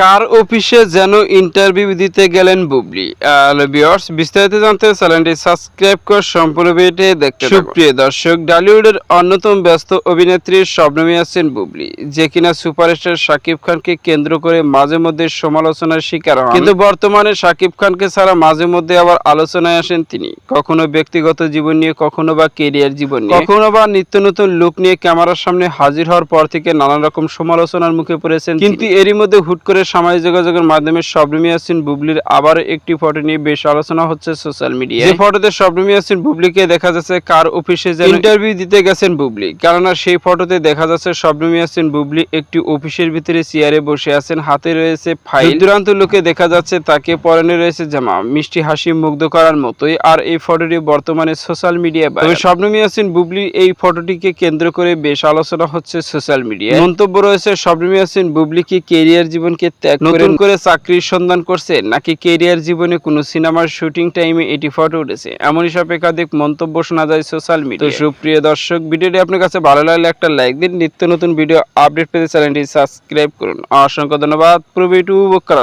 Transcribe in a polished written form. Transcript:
কার অফিসে যেন ইন্টারভিউ দিতে গেলেন বুবলি। হ্যালো ভিউয়ার্স, বিস্তারিত জানতে চ্যানেলটি সাবস্ক্রাইব করে সম্পূর্ণ ভিডিওটি দেখতে থাকুন। সুপ্রিয় দর্শক, ঢালিউডের অন্যতম ব্যস্ত অভিনেত্রী শবনমী ইয়াসমিন বুবলি, যে কিনা সুপারস্টার শাকিব খানকে কেন্দ্র করে মাঝে মধ্যে সমালোচনার শিকার হন, কিন্তু বর্তমানে শাকিব খানকে ছাড়া মাঝে মধ্যে আবার আলোচনায় আসেন তিনি। কখনো ব্যক্তিগত জীবন নিয়ে, কখনো বা কেরিয়ার জীবন নিয়ে, কখনো বা নিত্য নতুন লুক নিয়ে ক্যামেরার সামনে হাজির হওয়ার পর থেকে নানান রকম সমালোচনার মুখে পড়েছেন। কিন্তু এরই মধ্যে হুট করে সামাজিক যোগাযোগের মাধ্যমে শবনমী ইয়াসমিন বুবলির আবার একটি ফটো নিয়ে বেশ আলোচনা হচ্ছে সোশ্যাল মিডিয়ায়। যে ফটোতে শবনমী ইয়াসমিন বুবলিকে দেখা যাচ্ছে কার অফিসে যেন ইন্টারভিউ দিতে গেছেন বুবলি। কেননা সেই ফটোতে দেখা যাচ্ছে শবনমী ইয়াসমিন বুবলি একটি অফিসের ভিতরে চেয়ারে বসে আছেন, হাতে রয়েছে ফাইল। দূরান্ত লোকে দেখা যাচ্ছে তাকে পরনে রয়েছে জামা, মিষ্টি হাসি মুগ্ধ করার মতোই। আর এই ফটোটি বর্তমানে সোশ্যাল মিডিয়ায় ভাইরাল। তবে শবনমী ইয়াসমিন বুবলি এই ফটোটিকে কেন্দ্র করে বেশ আলোচনা হচ্ছে সোশ্যাল মিডিয়ায়। মন্তব্য রয়েছে, শবনমী ইয়াসমিন বুবলি কি কেরিয়ার জীবনকে ত্যাগ করে নতুন করে চাকরির সন্ধান করছে, নাকি কেরিয়ার জীবনে কোনো সিনেমার শুটিং টাইমে এটি ফটো উঠেছে, এমনই সব একাধিক মন্তব্য শোনা যায় সোশ্যাল মিডিয়ায়। তো সুপ্রিয় দর্শক, ভিডিওটি আপনার কাছে ভালো লাগলে একটা লাইক দিন। নিত্য নতুন ভিডিও আপডেট পেতে চ্যানেলটি সাবস্ক্রাইব করুন। অসংখ্য ধন্যবাদ পুরো ভিডিওটি উপভোগ করার